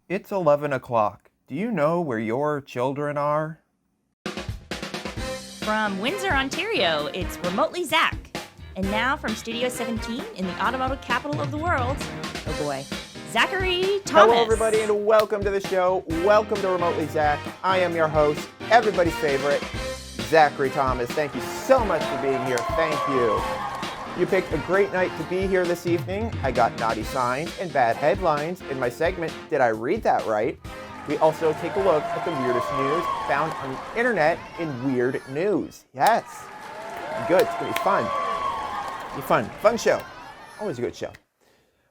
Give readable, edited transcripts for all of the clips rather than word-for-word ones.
It's 11 o'clock. Do you know where your children are? From Windsor, Ontario, it's Remotely Zach. And now from Studio 17 in the automotive capital of the world, oh boy, Zachary Thomas. Hello everybody and welcome to the show. Welcome to Remotely Zach. I am your host, everybody's favorite, Zachary Thomas. Thank you so much for being here. Thank you. You picked a great night to be here this evening. I got naughty signs and bad headlines in my segment, Did I Read That Right? We also take a look at the weirdest news found on the internet in Weird News. Yes. Good. It's going to be fun. Fun show. Always a good show.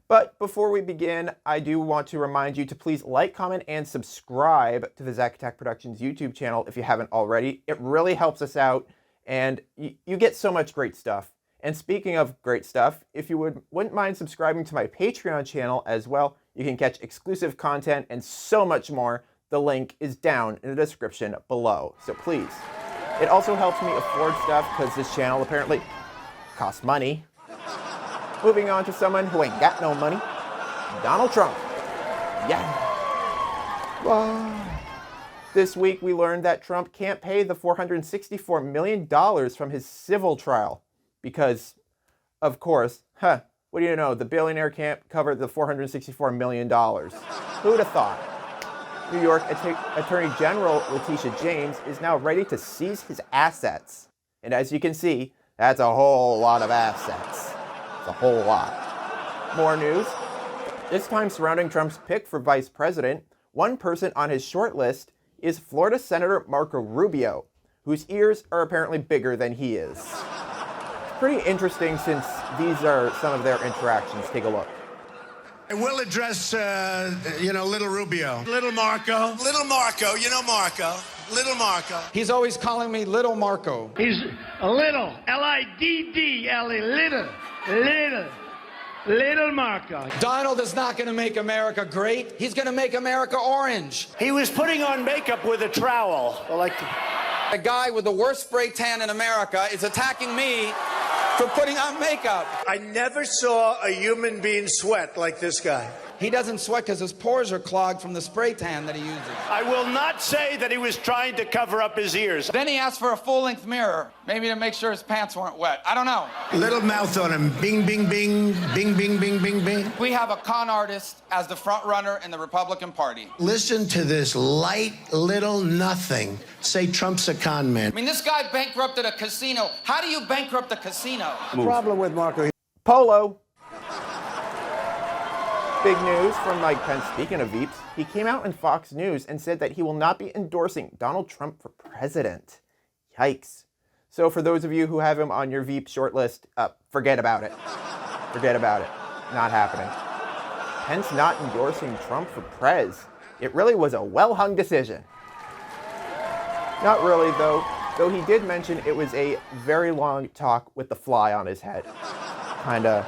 But before we begin, I do want to remind you to please like, comment, and subscribe to the Zachattackproductions YouTube channel if you haven't already. It really helps us out, and you get so much great stuff. And speaking of great stuff, if you wouldn't mind subscribing to my Patreon channel as well, you can catch exclusive content and so much more. The link is down in the description below, so please. It also helps me afford stuff because this channel apparently costs money. Moving on to someone who ain't got no money, Donald Trump. Yeah. Wow. This week we learned that Trump can't pay the $464 million from his civil trial. Because, of course, what do you know, the billionaire can't cover the $464 million. Who'd have thought? New York Attorney General Letitia James is now ready to seize his assets. And as you can see, that's a whole lot of assets. It's a whole lot. More news. This time surrounding Trump's pick for vice president, one person on his short list is Florida Senator Marco Rubio, whose ears are apparently bigger than he is. Pretty interesting since these are some of their interactions. Take a look. And we'll address, little Rubio. Little Marco. Little Marco. You know Marco. Little Marco. He's always calling me Little Marco. He's a little, L-I-D-D-L-E, little Marco. Donald is not going to make America great. He's going to make America orange. He was putting on makeup with a trowel. The guy with the worst spray tan in America is attacking me for putting on makeup. I never saw a human being sweat like this guy. He doesn't sweat because his pores are clogged from the spray tan that he uses. I will not say that he was trying to cover up his ears. Then he asked for a full-length mirror, maybe to make sure his pants weren't wet. I don't know. Little mouth on him. Bing, bing, bing. Bing, bing, bing, bing, bing. We have a con artist as the front runner in the Republican Party. Listen to this light little nothing say Trump's a con man. I mean, this guy bankrupted a casino. How do you bankrupt a casino? Problem with Marco. Polo. Big news from Mike Pence. Speaking of Veeps, he came out in Fox News and said that he will not be endorsing Donald Trump for president. Yikes. So for those of you who have him on your Veep shortlist, forget about it. Forget about it. Not happening. Pence not endorsing Trump for prez. It really was a well-hung decision. Not really, though he did mention it was a very long talk with the fly on his head. Kinda.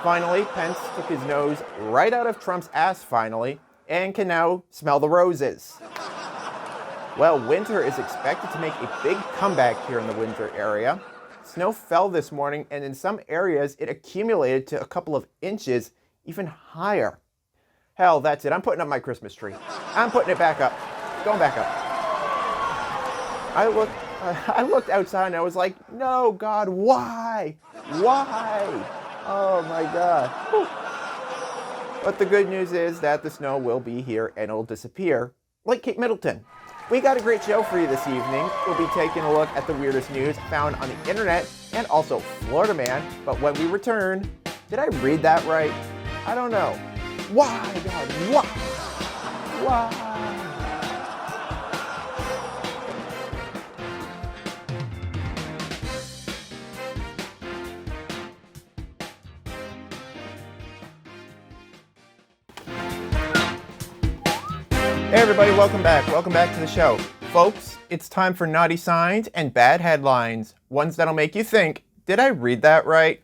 Finally, Pence took his nose right out of Trump's ass finally, and can now smell the roses. Well, winter is expected to make a big comeback here in the Windsor area. Snow fell this morning, and in some areas it accumulated to a couple of inches, even higher. Hell, that's it. I'm putting up my Christmas tree. I'm putting it back up. It's going back up. I looked outside and I was like, no, God, why? Why? Oh my God. Whew. But the good news is that the snow will be here and it'll disappear, like Kate Middleton. We got a great show for you this evening. We'll be taking a look at the weirdest news found on the internet and also Florida Man. But when we return, did I read that right? I don't know. Why, God, why? Why? Hey everybody, welcome back. Welcome back to the show. Folks, it's time for naughty signs and bad headlines. Ones that'll make you think, did I read that right?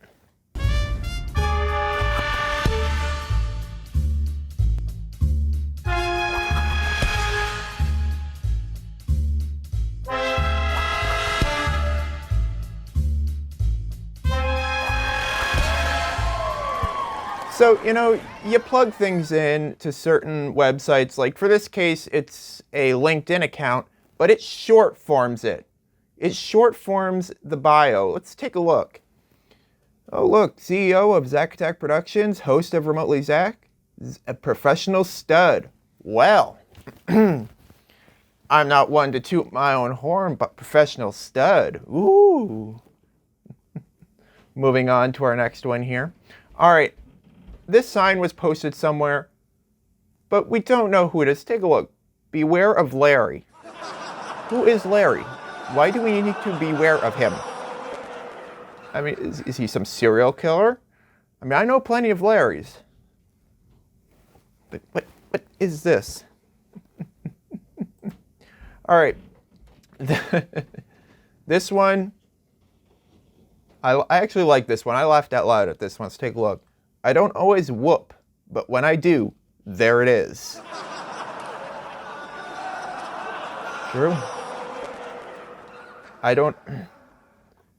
So, you plug things in to certain websites. Like for this case, it's a LinkedIn account, but it short forms it. It short forms the bio. Let's take a look. Oh, look, CEO of Zachattackproductions, host of Remotely Zach, a professional stud. Well, I'm not one to toot my own horn, but professional stud. Ooh. Moving on to our next one here. All right. This sign was posted somewhere, but we don't know who it is. Take a look. Beware of Larry. Who is Larry? Why do we need to beware of him? I mean, is he some serial killer? I mean, I know plenty of Larrys. But what is this? All right. This one, I actually like this one. I laughed out loud at this one. Let's take a look. I don't always whoop, but when I do, there it is. True. I don't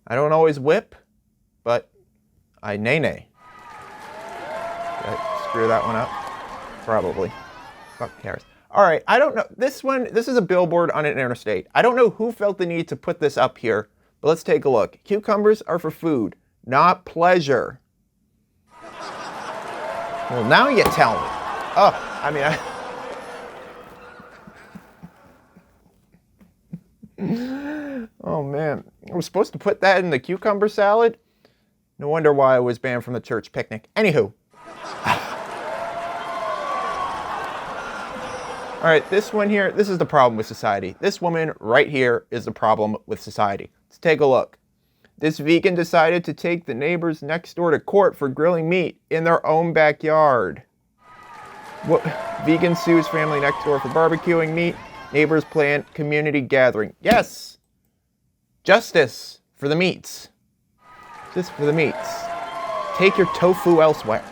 always whip, but I nay-nay. Did I screw that one up? Probably. Fuck cares. All right, I don't know. This is a billboard on an interstate. I don't know who felt the need to put this up here, but let's take a look. Cucumbers are for food, not pleasure. Well, now you tell me. Oh, I mean, oh man. I was supposed to put that in the cucumber salad? No wonder why I was banned from the church picnic. Anywho. All right, this one here, this is the problem with society. This woman right here is the problem with society. Let's take a look. This vegan decided to take the neighbors next door to court for grilling meat in their own backyard. What? Vegan sues family next door for barbecuing meat. Neighbors plan community gathering. Yes! Justice for the meats. Just for the meats. Take your tofu elsewhere.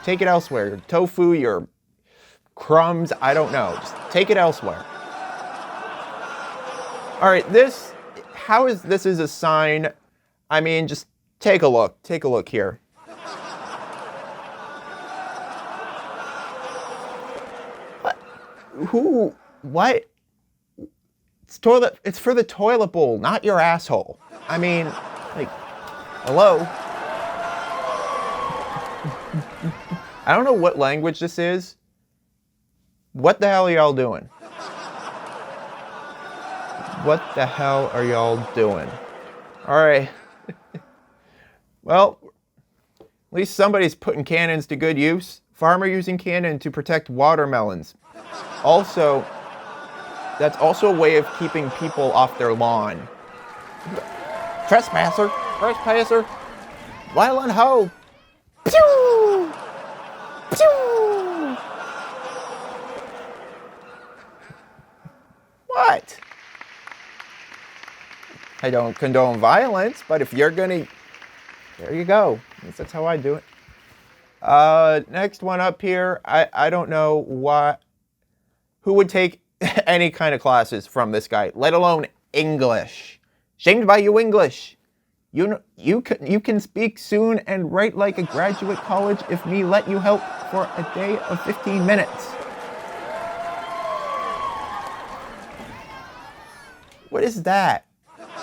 Take it elsewhere. Your tofu, your crumbs, I don't know. Just take it elsewhere. All right, this is a sign. I mean, just take a look. Take a look here. What? Who? What? It's for the toilet bowl, not your asshole. I mean, like, hello? I don't know what language this is. What the hell are y'all doing? What the hell are y'all doing? All right. Well, at least somebody's putting cannons to good use. Farmer using cannon to protect watermelons. Also, that's also a way of keeping people off their lawn. Trespasser! Trespasser! Violent hoe! Pew! Pew! What? I don't condone violence, but if you're gonna... There you go. That's how I do it. Next one up here. I don't know who would take any kind of classes from this guy, let alone English. Shamed by you, English. You can speak soon and write like a graduate college if me let you help for a day of 15 minutes. What is that?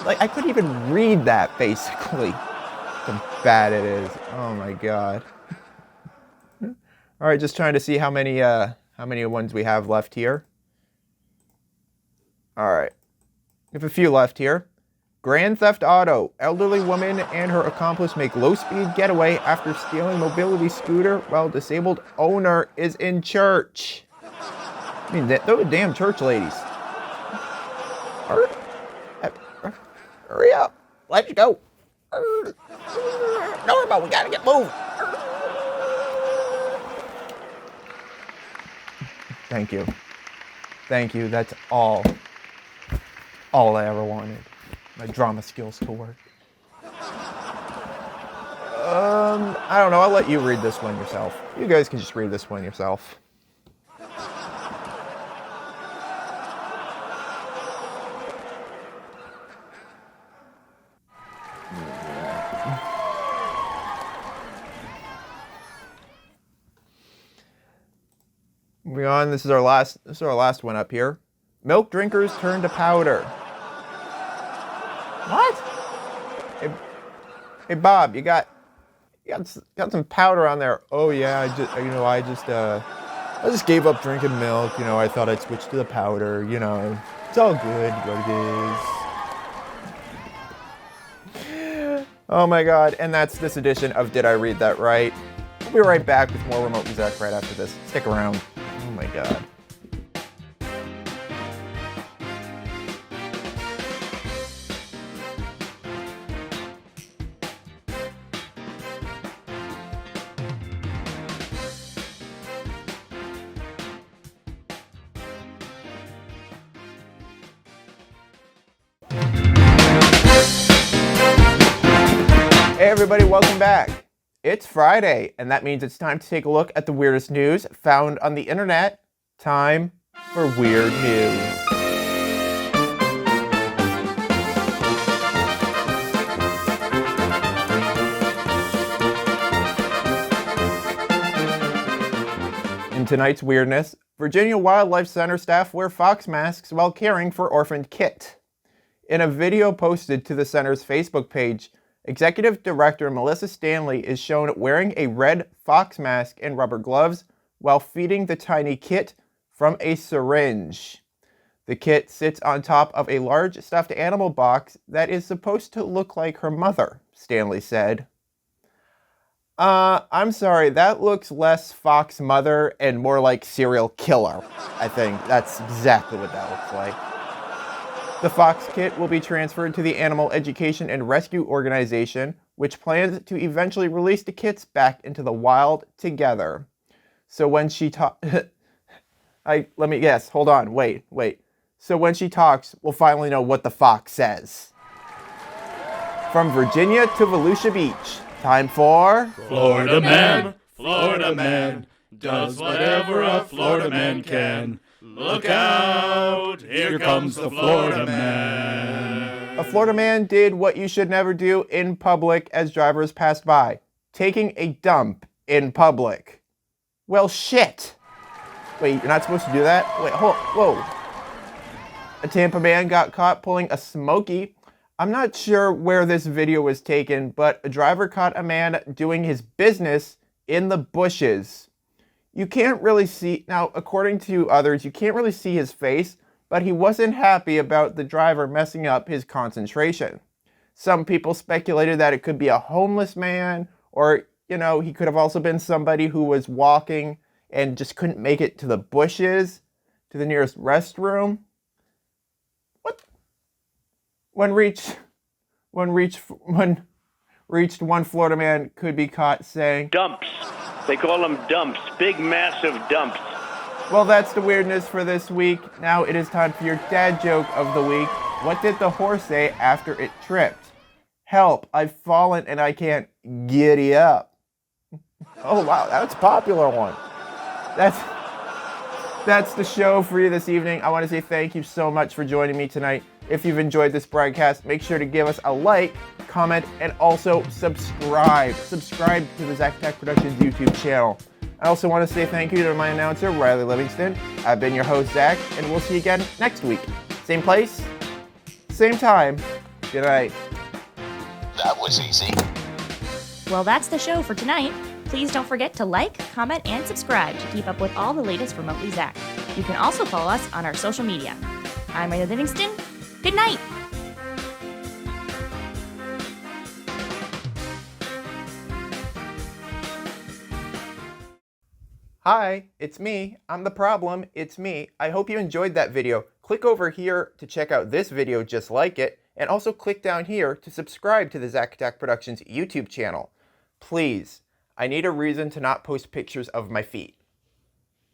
Like, I couldn't even read that, basically. How bad it is. Oh my god. All right, just trying to see how many ones we have left here. All right, we have a few left here. Grand theft auto. Elderly woman and her accomplice make low-speed getaway after stealing mobility scooter while disabled owner is in church. I mean, those damn church ladies. Hurry up. Let's go. Norma, we gotta get moving. Thank you. Thank you. That's all I ever wanted. My drama skills to work. I don't know. I'll let you read this one yourself. You guys can just read this one yourself. Moving on, this is our last one up here. Milk drinkers turn to powder. What? Hey Bob, you got some powder on there. Oh yeah, I just gave up drinking milk. I thought I'd switch to the powder. It's all good what it is. Oh my God, and that's this edition of Did I Read That Right? We'll be right back with more Remotely Zach right after this. Stick around. Oh my God. Hey everybody, welcome back. It's Friday, and that means it's time to take a look at the weirdest news found on the internet. Time for Weird News. In tonight's weirdness, Virginia Wildlife Center staff wear fox masks while caring for orphaned kit. In a video posted to the center's Facebook page, Executive Director Melissa Stanley is shown wearing a red fox mask and rubber gloves while feeding the tiny kit from a syringe. The kit sits on top of a large stuffed animal box that is supposed to look like her mother, Stanley said. I'm sorry, that looks less fox mother and more like serial killer. I think that's exactly what that looks like. The fox kit will be transferred to the Animal Education and Rescue Organization, which plans to eventually release the kits back into the wild together. So when she let me guess, hold on, wait. So when she talks, we'll finally know what the fox says. From Virginia to Volusia Beach, time for... Florida man, does whatever a Florida man can. Look out, here comes the Florida man. A Florida man did what you should never do in public as drivers passed by. Taking a dump in public. Well, shit. Wait, you're not supposed to do that? Wait, whoa. A Tampa man got caught pulling a Smoky. I'm not sure where this video was taken, but a driver caught a man doing his business in the bushes. You can't really see, now according to others, you can't really see his face, but he wasn't happy about the driver messing up his concentration. Some people speculated that it could be a homeless man, or, he could have also been somebody who was walking and just couldn't make it to the bushes, to the nearest restroom. What? When reached, one Florida man could be caught saying, Dumps. They call them dumps. Big, massive dumps. Well, that's the weirdness for this week. Now it is time for your dad joke of the week. What did the horse say after it tripped? Help, I've fallen and I can't giddy up. Oh, wow, that's a popular one. That's the show for you this evening. I want to say thank you so much for joining me tonight. If you've enjoyed this broadcast, make sure to give us a like, comment, and also subscribe. Subscribe to the Zachattackproductions YouTube channel. I also want to say thank you to my announcer, Riley Livingston. I've been your host, Zach, and we'll see you again next week. Same place, same time. Good night. That was easy. Well, that's the show for tonight. Please don't forget to like, comment, and subscribe to keep up with all the latest Remotely Zach. You can also follow us on our social media. I'm Riley Livingston. Good night. Hi, it's me. I'm the problem. It's me. I hope you enjoyed that video. Click over here to check out this video just like it, and also click down here to subscribe to the Zachattackproductions YouTube channel. Please, I need a reason to not post pictures of my feet.